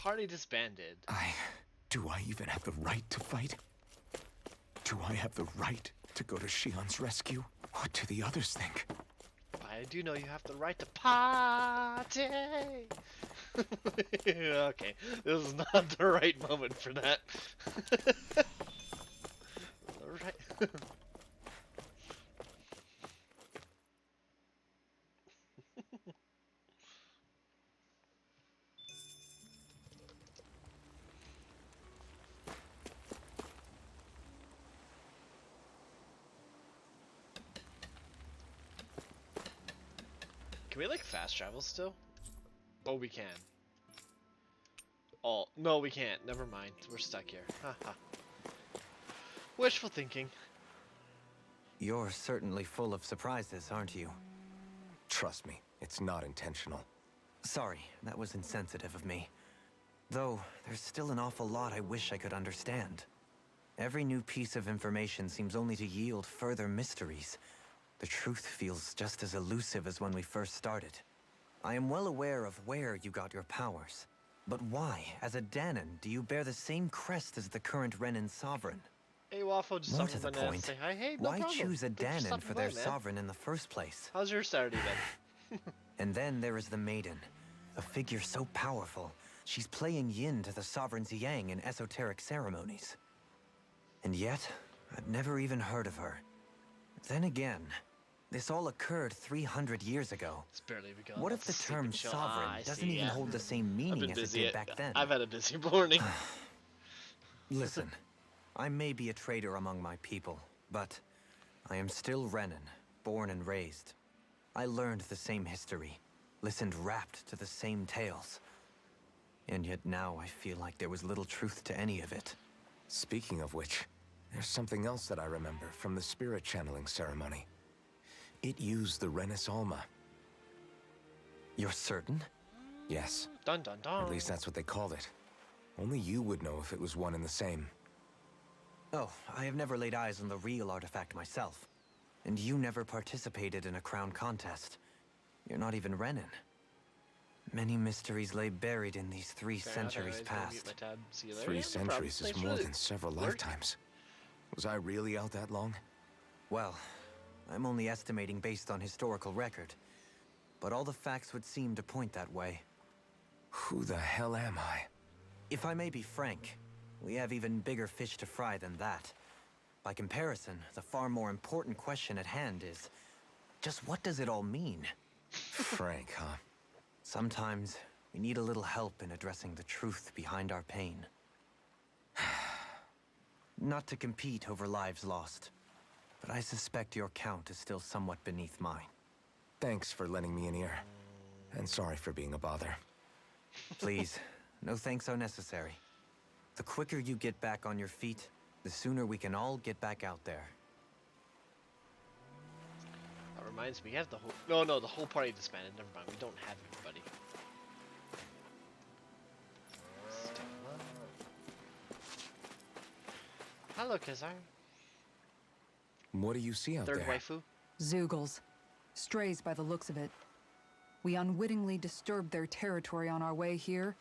Party disbanded. Do I even have the right to fight? Do I have the right to go to Shion's rescue? What do the others think? But I do know you have the right to party. Okay, this is not the right moment for that. Alright. Can we like fast travel still? Oh, we can. Oh, no, we can't. Never mind. We're stuck here. Haha. Wishful thinking. You're certainly full of surprises, aren't you? Trust me, it's not intentional. Sorry, that was insensitive of me. Though, there's still an awful lot I wish I could understand. Every new piece of information seems only to yield further mysteries. The truth feels just as elusive as when we first started. I am well aware of where you got your powers. But why, as a Dahnan, do you bear the same crest as the current Renan sovereign? Hey, Waffle, just More stop to the by and point, say hi. Hey, no why problem. choose a Thanks for Dahnan stopping for by, their man. sovereign in the first place? How's your Saturday then? And then there is the Maiden, a figure so powerful, she's playing yin to the sovereign's yang in esoteric ceremonies. And yet, I've never even heard of her. Then again, this all occurred 300 years ago. It's barely begun. What if the That's term sleeping chill. sovereign I doesn't see, even yeah. hold the same I've meaning been as it busy. did back then? I've had a busy morning. Listen, I may be a traitor among my people, but I am still Renan, born and raised. I learned the same history, listened rapt to the same tales. And yet now I feel like there was little truth to any of it. Speaking of which, there's something else that I remember from the spirit channeling ceremony. It used the Renis Alma. You're certain? Yes, Dun dun dun. at least that's what they called it. Only you would know if it was one and the same. Oh, I have never laid eyes on the real artifact myself. And you never participated in a crown contest. You're not even Renan. Many mysteries lay buried in these 3 Fair enough, centuries anyways, go mute past. my tab. See you later. 3 Yeah, no problem. centuries is Thanks for more the than several alert. lifetimes. Was I really out that long? Well, I'm only estimating based on historical record. But all the facts would seem to point that way. Who the hell am I? If I may be frank, we have even bigger fish to fry than that. By comparison, the far more important question at hand is, just what does it all mean? Frank, huh? Sometimes, we need a little help in addressing the truth behind our pain. Not to compete over lives lost, but I suspect your count is still somewhat beneath mine. Thanks for lending me an ear. And sorry for being a bother. Please, no thanks are necessary. The quicker you get back on your feet, the sooner we can all get back out there. That reminds me, we have the whole... No, the whole party disbanded. Never mind, we don't have everybody. Stella. Hello, Kazar. What do you see out Third there? waifu. Zeugles. Strays by the looks of it. We unwittingly disturbed their territory on our way here,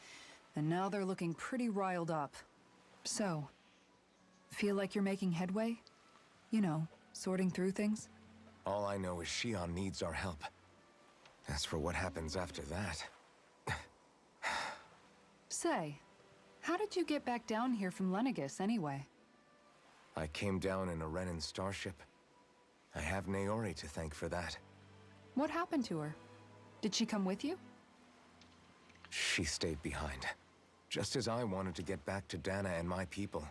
and now they're looking pretty riled up. So, feel like you're making headway? You know, sorting through things? All I know is Shion needs our help. As for what happens after that... Say, how did you get back down here from Lenegis anyway? I came down in a Renan starship. I have Naori to thank for that. What happened to her? Did she come with you? She stayed behind. Just as I wanted to get back to Dana and my people,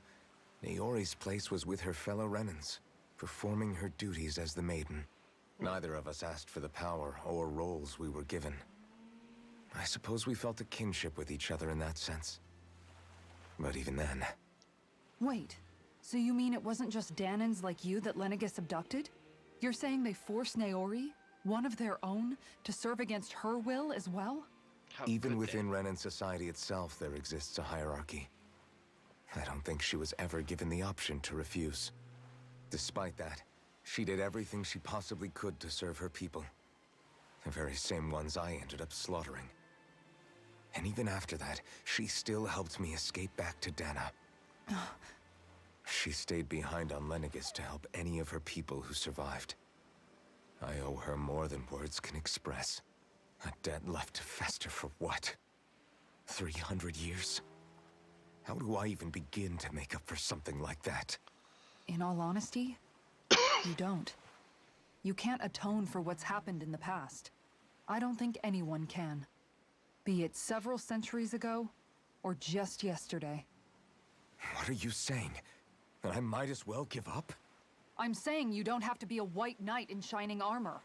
Naori's place was with her fellow Renans, performing her duties as the Maiden. Neither of us asked for the power or roles we were given. I suppose we felt a kinship with each other in that sense. But even then... Wait, so you mean it wasn't just Dahnans like you that Lenegis abducted? You're saying they forced Naori, one of their own, to serve against her will as well? How Even could within Renan society itself, there exists a hierarchy. I don't think she was ever given the option to refuse. Despite that, she did everything she possibly could to serve her people. The very same ones I ended up slaughtering. And even after that, she still helped me escape back to Dana. She stayed behind on Lenegis to help any of her people who survived. I owe her more than words can express. A debt left to fester for what? 300 years? How do I even begin to make up for something like that? In all honesty, you don't. You can't atone for what's happened in the past. I don't think anyone can. Be it several centuries ago, or just yesterday. What are you saying? That I might as well give up? I'm saying you don't have to be a white knight in shining armor.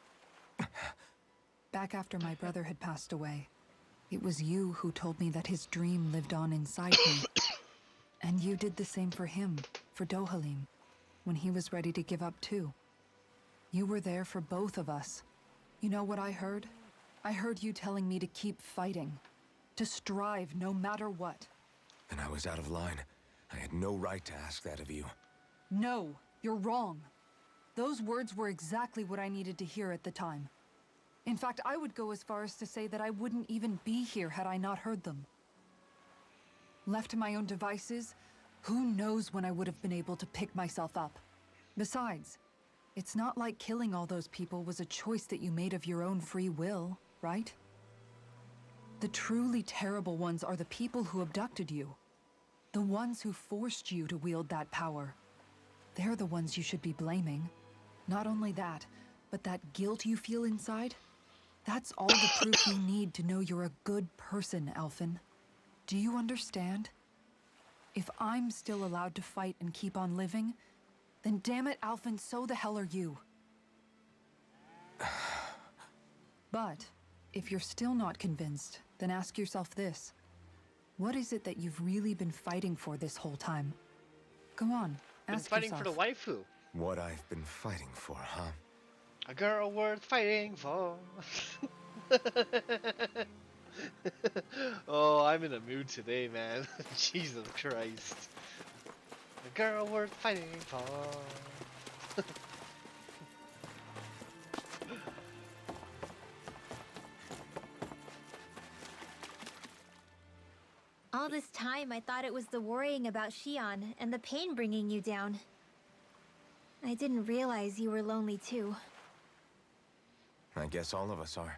Back after my brother had passed away, it was you who told me that his dream lived on inside me. And you did the same for him, for Dohalim, when he was ready to give up too. You were there for both of us. You know what I heard? I heard you telling me to keep fighting, to strive no matter what. Then I was out of line. I had no right to ask that of you. No, you're wrong. Those words were exactly what I needed to hear at the time. In fact, I would go as far as to say that I wouldn't even be here had I not heard them. Left to my own devices, who knows when I would have been able to pick myself up. Besides, it's not like killing all those people was a choice that you made of your own free will, right? The truly terrible ones are the people who abducted you. The ones who forced you to wield that power. They're the ones you should be blaming. Not only that, but that guilt you feel inside, that's all the proof you need to know you're a good person, Alphen. Do you understand? If I'm still allowed to fight and keep on living, then damn it, Alphen, so the hell are you. But if you're still not convinced, then ask yourself this. What is it that you've really been fighting for this whole time? Go on, Been ask fighting yourself. for the waifu. What I've been fighting for, huh? A girl worth fighting for. Oh, I'm in a mood today, man. Jesus Christ. A girl worth fighting for. All this time, I thought it was the worrying about Shion and the pain bringing you down. I didn't realize you were lonely too. I guess all of us are.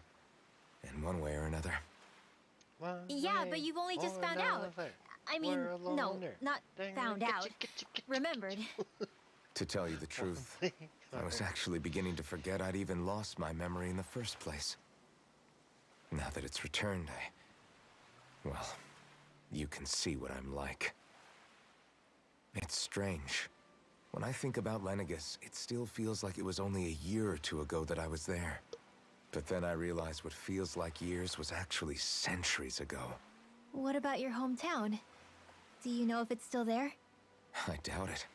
In one way or another. One Yeah, way but you've only just or found out. another, I mean, we're no, loner. not found out. Remembered. To tell you the truth, I was actually beginning to forget I'd even lost my memory in the first place. Now that it's returned, well, you can see what I'm like. It's strange. When I think about Lenegis, it still feels like it was only a year or two ago that I was there. But then I realized what feels like years was actually centuries ago. What about your hometown? Do you know if it's still there? I doubt it.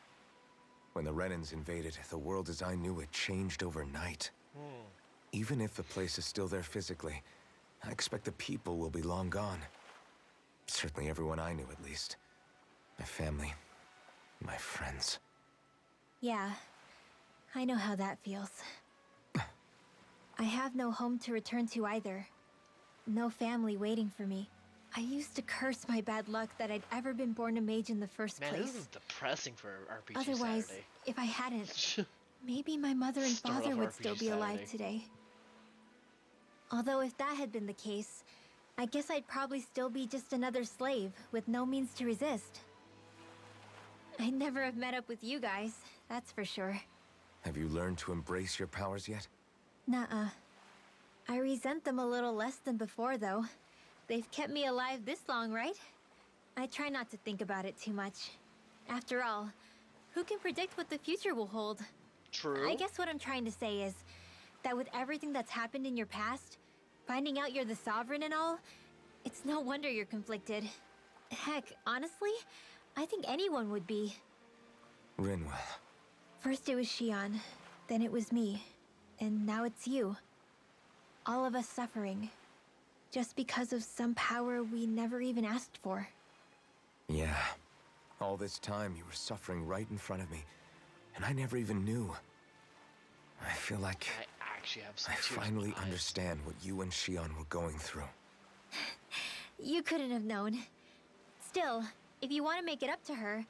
When the Renans invaded, the world as I knew it changed overnight. Even if the place is still there physically, I expect the people will be long gone. Certainly everyone I knew, at least. My family, my friends. Yeah, I know how that feels. I have no home to return to either. No family waiting for me. I used to curse my bad luck that I'd ever been born a mage in the first Man, place. this is depressing for RPG Otherwise, Saturday. if I hadn't, maybe my mother and Start father off would RPG still be alive Saturday. today. Although if that had been the case, I guess I'd probably still be just another slave with no means to resist. I'd never have met up with you guys, that's for sure. Have you learned to embrace your powers yet? Nuh-uh. I resent them a little less than before, though. They've kept me alive this long, right? I try not to think about it too much. After all, who can predict what the future will hold? True. I guess what I'm trying to say is that with everything that's happened in your past, finding out you're the Sovereign and all, it's no wonder you're conflicted. Heck, honestly, I think anyone would be. Rinwell. First it was Shion, then it was me, and now it's you. All of us suffering, just because of some power we never even asked for. Yeah. All this time you were suffering right in front of me, and I never even knew. I feel like I actually have some I tears in finally my eyes. understand what you and Shion were going through. You couldn't have known. Still, if you want to make it up to her,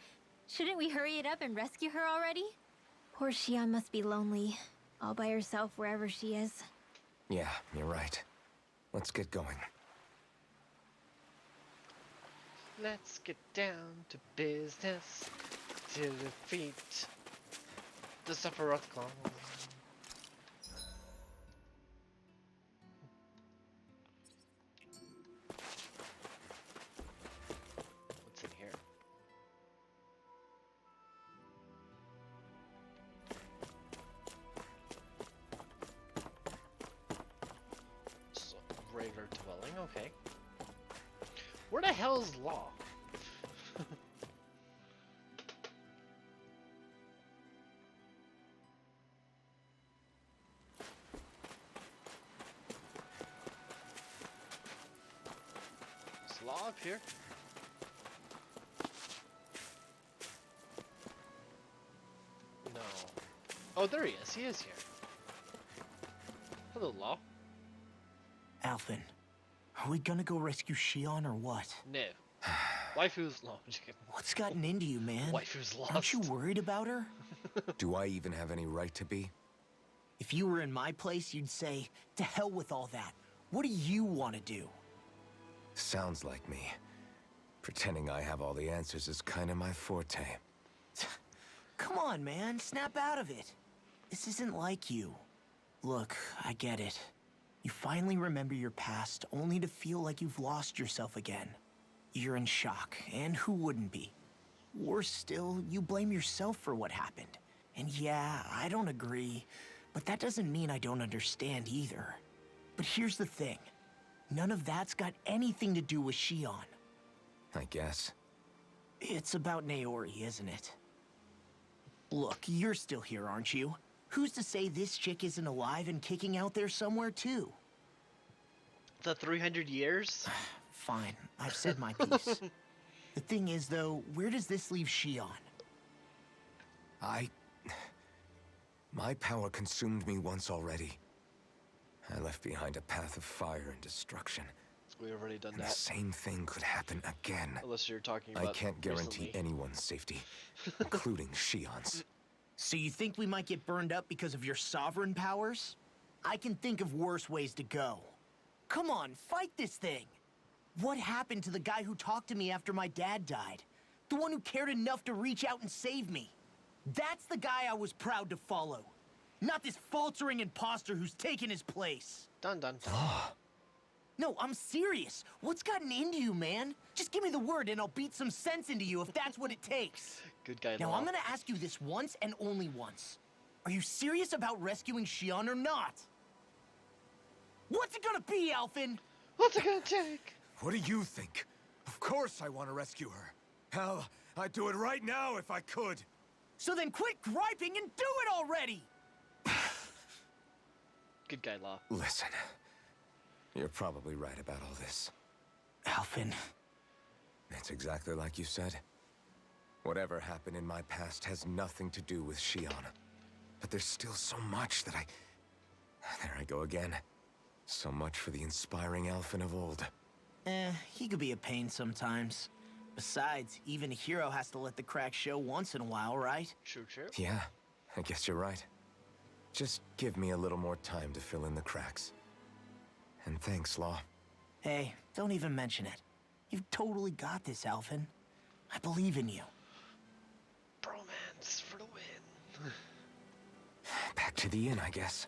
shouldn't we hurry it up and rescue her already? Poor Xion must be lonely, all by herself wherever she is. Yeah, you're right. Let's get going. Let's get down to business to defeat the Sephiroth clone. What's in here? So, regular dwelling, okay. Where the hell is Law? Is Law up here? No. Oh, there he is. He is here. Hello, Law. Alphen, are we gonna go rescue Xion or what? No. Waifu's lost. I'm just kidding. What's gotten into you, man? Waifu's lost. Aren't you worried about her? Do I even have any right to be? If you were in my place, you'd say, to hell with all that. What do you want to do? Sounds like me. Pretending I have all the answers is kind of my forte. Come on, man. Snap out of it. This isn't like you. Look, I get it. You finally remember your past, only to feel like you've lost yourself again. You're in shock, and who wouldn't be? Worse still, you blame yourself for what happened. And yeah, I don't agree, but that doesn't mean I don't understand either. But here's the thing. None of that's got anything to do with Xion. I guess. It's about Naori, isn't it? Look, you're still here, aren't you? Who's to say this chick isn't alive and kicking out there somewhere, too? The 300 years? Fine, I've said my piece. The thing is, though, where does this leave Xion? My power consumed me once already. I left behind a path of fire and destruction. We've already done And the that. same thing could happen again. Unless you're talking about I can't guarantee recently. anyone's safety, including Xion's. So you think we might get burned up because of your sovereign powers? I can think of worse ways to go. Come on, fight this thing! What happened to the guy who talked to me after my dad died? The one who cared enough to reach out and save me? That's the guy I was proud to follow. Not this faltering imposter who's taken his place. Dun dun dun. No, I'm serious. What's gotten into you, man? Just give me the word and I'll beat some sense into you if that's what it takes. Good guy. Now, Law. I'm gonna ask you this once and only once. Are you serious about rescuing Xion or not? What's it gonna be, Alphen? What's it gonna take? What do you think? Of course I want to rescue her. Hell, I'd do it right now if I could. So then quit griping and do it already! Good guy, Law. Listen, you're probably right about all this. Alphen, It's exactly like you said. Whatever happened in my past has nothing to do with Xion. But there's still so much that There I go again. So much for the inspiring Alphen of old. he could be a pain sometimes. Besides, even a hero has to let the cracks show once in a while, right? True, true. Yeah, I guess you're right. Just give me a little more time to fill in the cracks. And thanks, Law. Hey, don't even mention it. You've totally got this, Alphen. I believe in you. Bromance for the win. Back to the inn, I guess.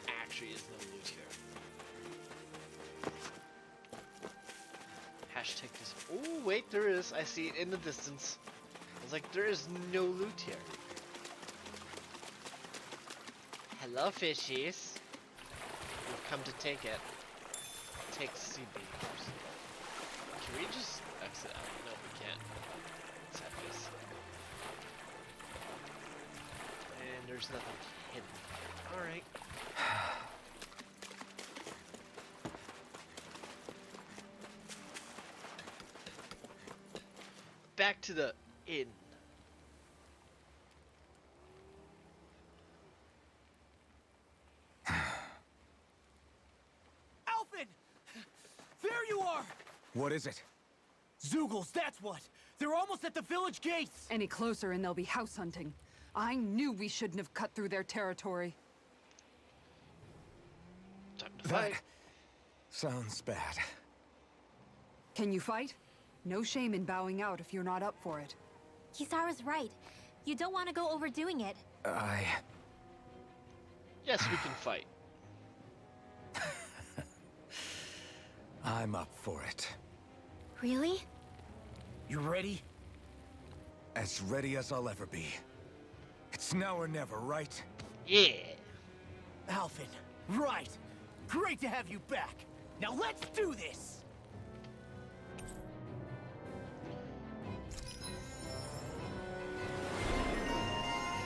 Actually, is no loot here. Hashtag this. Oh, wait, there is. I see it in the distance. I was like, there is no loot here. Hello, fishies. We've come to take it. Take CB. Can we just exit out? No, we can't. Let's have this. And there's nothing hidden. Alright. Back to the inn. There you are! What is it? Zeugles, that's what! They're almost at the village gates! Any closer and they'll be house hunting. I knew we shouldn't have cut through their territory. Time to That fight. sounds bad. Can you fight? No shame in bowing out if you're not up for it. Kisara's right. You don't want to go overdoing it. Yes, we can fight. I'm up for it. Really? You ready? As ready as I'll ever be. It's now or never, right? Yeah. Alphen, right! Great to have you back! Now let's do this!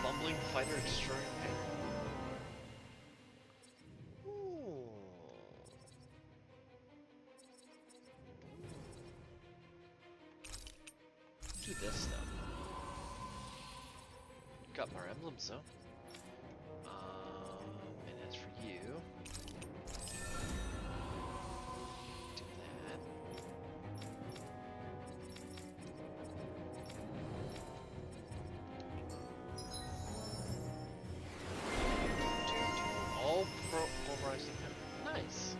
Bumbling fighter destroying pain. Ooh. Do this stuff. Got more emblems though. And as for you, do that. All pulverizing him. Nice.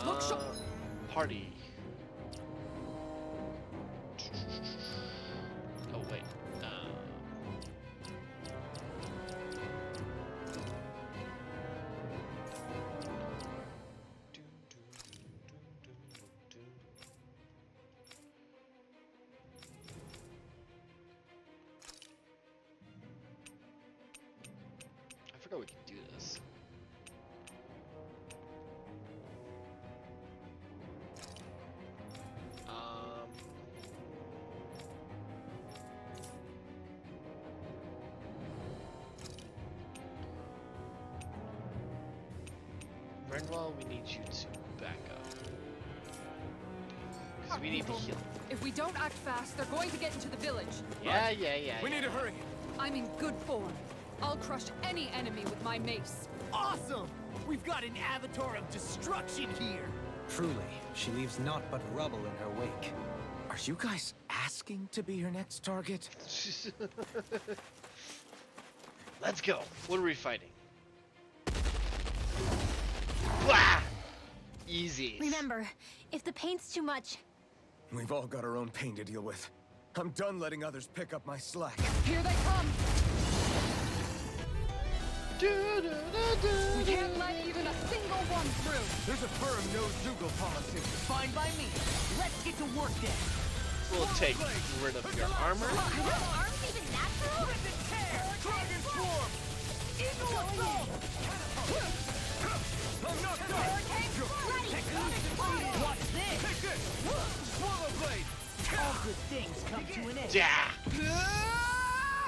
Look, Party. Oh wait. I forgot we could do this. Renwell, we need you to back up. Because we need to heal. If we don't act fast, they're going to get into the village. Yeah. We need to hurry. I'm in good form. I'll crush any enemy with my mace. Awesome! We've got an avatar of destruction here! Truly, she leaves naught but rubble in her wake. Are you guys asking to be her next target? Let's go. What are we fighting? Blah! Easy. Remember, if the pain's too much, We've all got our own pain to deal with. I'm done letting others pick up my slack. Here they come! We can't let even a single one through! There's a firm no Zeugle policy. Fine by me. Let's get to work then. We'll take rid of your armor. aren't even natural? Dragon Swarm! Eagle Assault! I'm knocked out! Watch this! Take this! Swallow Blade! All good things come to an end. Yeah.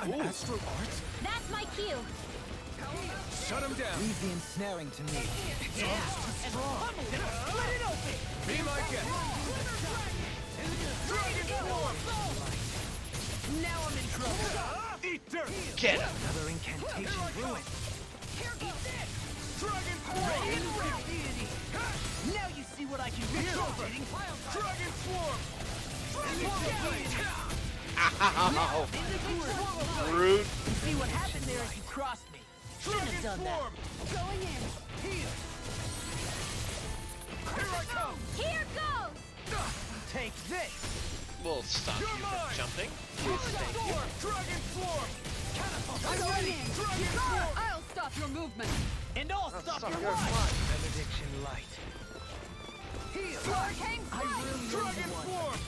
An Astro Art? That's my cue. Shut him down! Leave the ensnaring to me. Split it open! Be my guest! Dragon Swarm! Now I'm in trouble. Eat dirt! Get him. Another incantation ruined. Dragon Swarm! Now you see what I can do. Dragon Swarm! Ow. Rude. See what happened there as you crossed me. Shouldn't have done that. Going in! Here I come! Here goes! Take this! We'll stop you from jumping. Dragon Swarm! I'm going in! Kisara, I'll stop your movement! And I'll stop stop your your run! Benediction light. Hurricane I really Dragon need one. Swarm!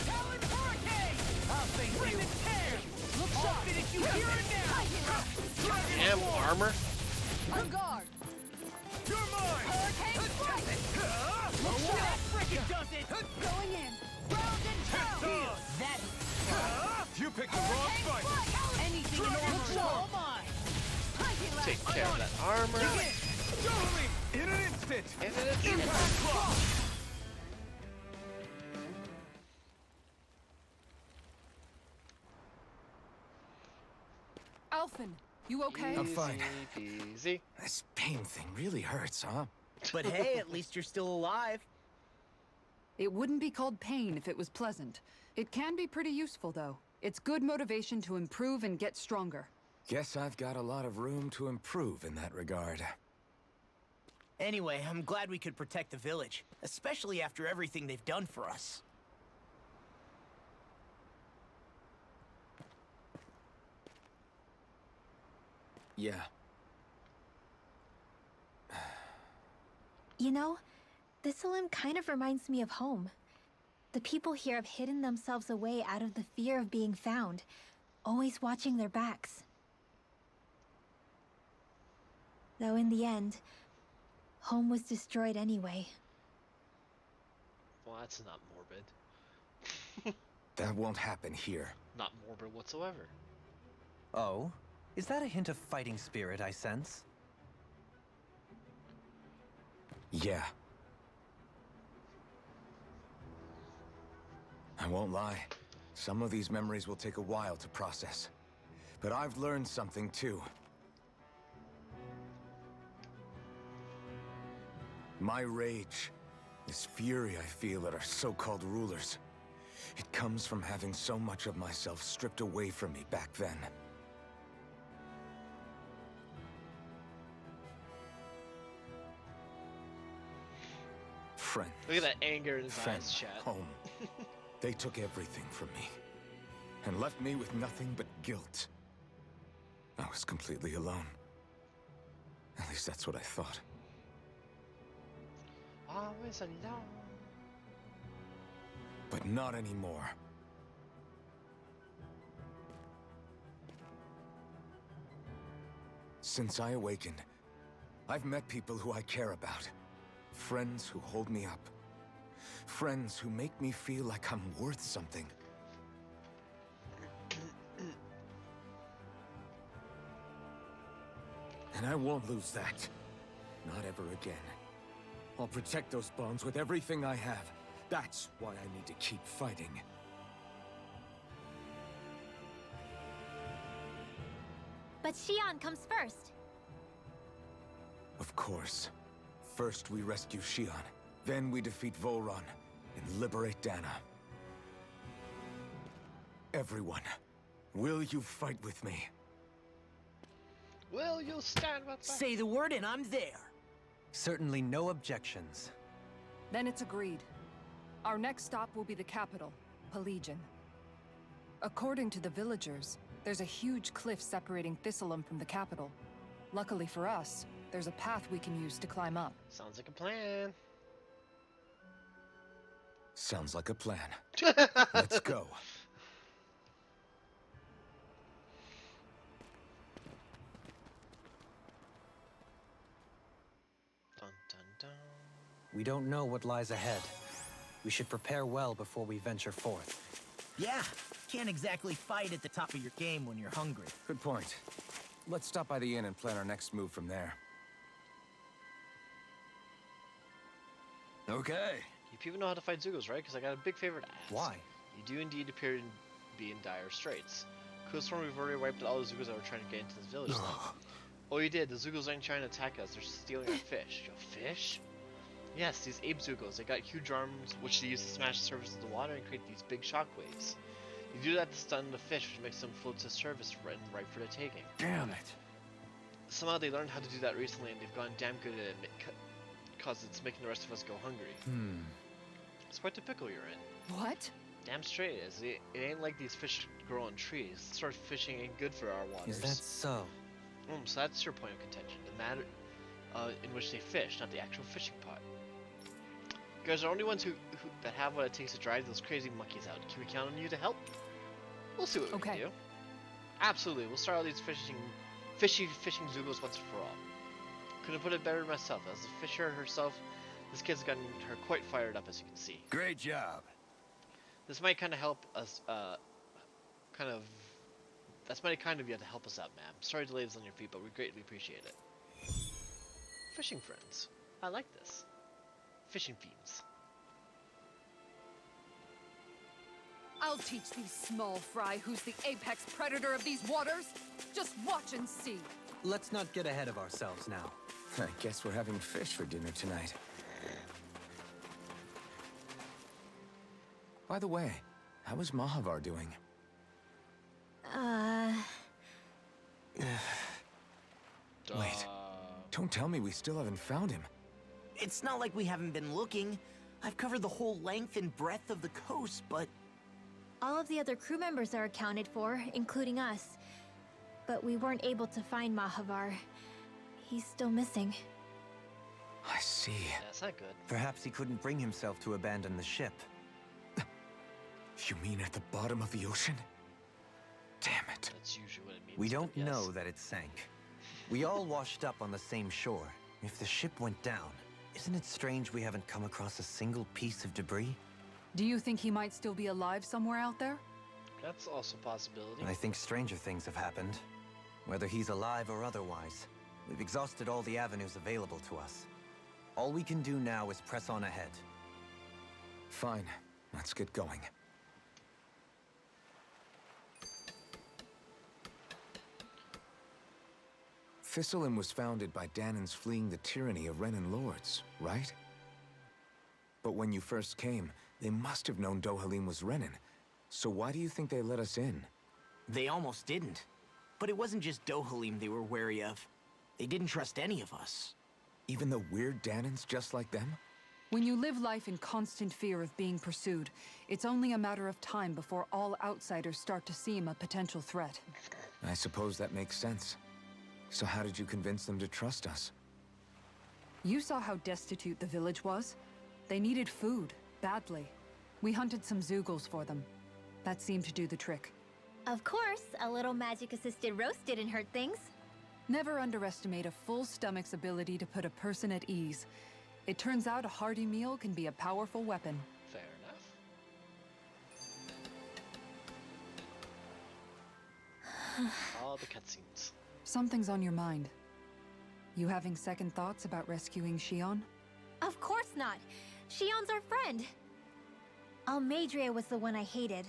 Talon Hurricane! I'll face you. Tear! I'll finish you here and now! Damn armor. On guard! You're mine! Hurricane strike! That frickin' does it! Going in! Round and pound! That You picked the wrong fight! anything in order is all mine! Take care of that armor. Totally! In an instant! And then it's Impact Block! Alphen, you okay? I'm fine. Easy peasy. This pain thing really hurts, huh? But hey, at least you're still alive. It wouldn't be called pain if it was pleasant. It can be pretty useful, though. It's good motivation to improve and get stronger. Guess I've got a lot of room to improve in that regard. Anyway, I'm glad we could protect the village, especially after everything they've done for us. Yeah. You know, Thistleum kind of reminds me of home. The people here have hidden themselves away out of the fear of being found, always watching their backs. Though in the end, home was destroyed anyway. Well, that's not morbid. That won't happen here. Not morbid whatsoever. Oh? Is that a hint of fighting spirit I sense? Yeah. I won't lie. Some of these memories will take a while to process. But I've learned something too. My rage, this fury I feel at our so-called rulers, it comes from having so much of myself stripped away from me back then. Friends. Look at that anger in his Friend, eyes, chat. home. They took everything from me and left me with nothing but guilt. I was completely alone. At least that's what I thought. Always alone. But not anymore. Since I awakened, I've met people who I care about. Friends who hold me up. Friends who make me feel like I'm worth something. And I won't lose that. Not ever again. I'll protect those bonds with everything I have. That's why I need to keep fighting. But Xion comes first. Of course. First we rescue Xion, then we defeat Volron and liberate Dana. Everyone, will you fight with me? Will you stand with me? Say the word and I'm there. Certainly no objections. Then it's agreed. Our next stop will be the capital, Pelegion. According to the villagers, there's a huge cliff separating Thistleum from the capital. Luckily for us, there's a path we can use to climb up. Sounds like a plan. Sounds like a plan. Let's go. Dun dun dun. We don't know what lies ahead. We should prepare well before we venture forth. Yeah, can't exactly fight at the top of your game when you're hungry. Good point. Let's stop by the inn and plan our next move from there. Okay. You people know how to fight Zugos, right? Because I got a big favor to ask. Why? You do indeed appear to be in dire straits. Could've sworn we've already wiped out all the Zugos that were trying to get into this village though. Oh, you did. The Zugos aren't trying to attack us. They're stealing our fish. Your fish? Yes, these ape Zugos. They got huge arms, which they use to smash the surface of the water and create these big shockwaves. You do that to stun the fish, which makes them float to the surface right for the taking. Damn it. Somehow they learned how to do that recently, and they've gotten damn good at it, because it's making the rest of us go hungry. It's quite the pickle you're in. What? Damn straight it is. It ain't like these fish grow on trees. This sort of fishing ain't good for our waters. Is that so? So that's your point of contention. The matter in which they fish, not the actual fishing pot. You guys are the only ones who that have what it takes to drive those crazy monkeys out. Can we count on you to help? We'll see what we can do. Absolutely. We'll start all these fishing Zugos once and for all. Couldn't put it better myself. As the fisher herself, this kid's gotten her quite fired up, as you can see. Great job. This might kind of help us, that's mighty kind of you to help us out, ma'am. Sorry to lay this on your feet, but we greatly appreciate it. Fishing friends. I like this. Fishing fiends. I'll teach these small fry who's the apex predator of these waters. Just watch and see. let's not get ahead of ourselves now. I guess we're having fish for dinner tonight. By the way, how is Mahavar doing? Wait, don't tell me we still haven't found him. It's not like we haven't been looking. I've covered the whole length and breadth of the coast, but All of the other crew members are accounted for, including us. But we weren't able to find Mahavar. He's still missing. I see. That's not good. Perhaps he couldn't bring himself to abandon the ship. You mean at the bottom of the ocean? Damn it. That's usually what it means. We but don't yes. know that it sank. We all washed up on the same shore. If the ship went down, isn't it strange we haven't come across a single piece of debris? Do you think he might still be alive somewhere out there? That's also a possibility. I think stranger things have happened. Whether he's alive or otherwise, we've exhausted all the avenues available to us. All we can do now is press on ahead. Fine, let's get going. Thistlein was founded by Danans fleeing the tyranny of Renan lords, right? But when you first came, they must have known Dohalim was Renan. So why do you think they let us in? they almost didn't. But it wasn't just Dohalim they were wary of. They didn't trust any of us. Even the weird Danans just like them? When you live life in constant fear of being pursued, it's only a matter of time before all outsiders start to seem a potential threat. I suppose that makes sense. So how did you convince them to trust us? You saw how destitute the village was. They needed food, badly. We hunted some Zeugles for them. That seemed to do the trick. Of course, a little magic-assisted roast didn't hurt things. Never underestimate a full stomach's ability to put a person at ease. It turns out a hearty meal can be a powerful weapon. Fair enough. All the cutscenes. Something's on your mind. You having second thoughts about rescuing Shion? Of course not. Shion's our friend. Almeidrea was the one I hated.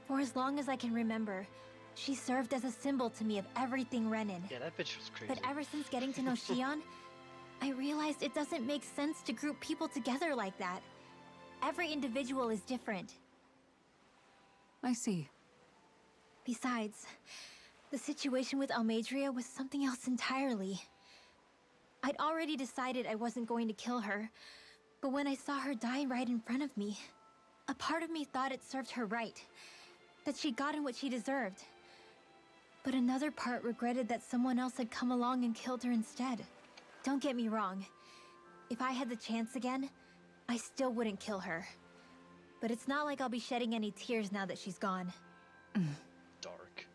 For as long as I can remember, she served as a symbol to me of everything Renan. Yeah, that bitch was crazy. But ever since getting to know Shion, I realized it doesn't make sense to group people together like that. Every individual is different. I see. Besides, the situation with Almeidrea was something else entirely. I'd already decided I wasn't going to kill her, but when I saw her die right in front of me, a part of me thought it served her right, that she'd gotten what she deserved. But another part regretted that someone else had come along and killed her instead. Don't get me wrong. If I had the chance again, I still wouldn't kill her. But it's not like I'll be shedding any tears now that she's gone. Dark.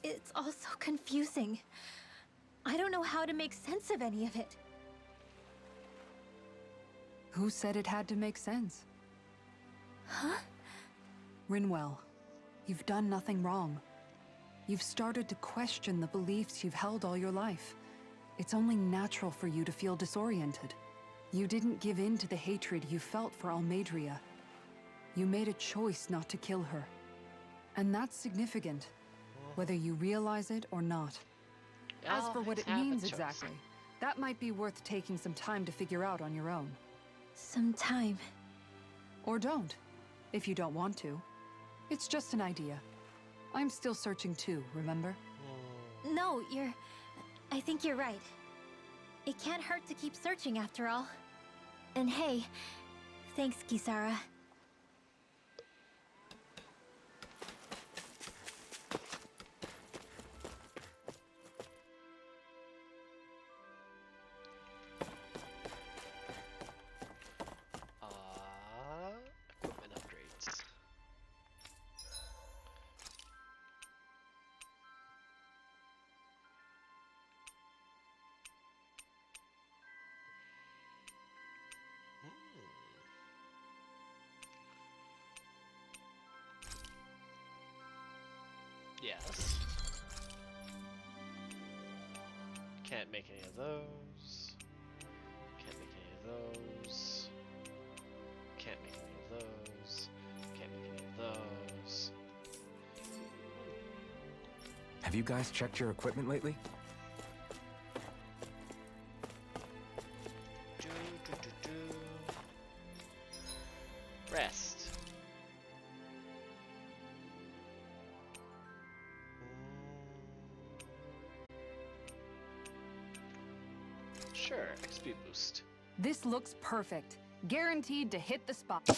It's all so confusing. I don't know how to make sense of any of it. Who said it had to make sense? Huh? Rinwell, you've done nothing wrong. You've started to question the beliefs you've held all your life. It's only natural for you to feel disoriented. You didn't give in to the hatred you felt for Almeidrea. You made a choice not to kill her. And that's significant, whether you realize it or not. As for what it means exactly, that might be worth taking some time to figure out on your own. Some time. Or don't, if you don't want to. It's just an idea. I'm still searching too, remember? No, I think you're right. It can't hurt to keep searching after all. And hey, thanks, Kisara. Equipment upgrades. Yes. Can't make any of those. Can't make any of those. Can't make any of those. Can't make any of those. Have you guys checked your equipment lately? Do, do, do, do. Rest. Sure, XP boost. This looks perfect. Guaranteed to hit the spot.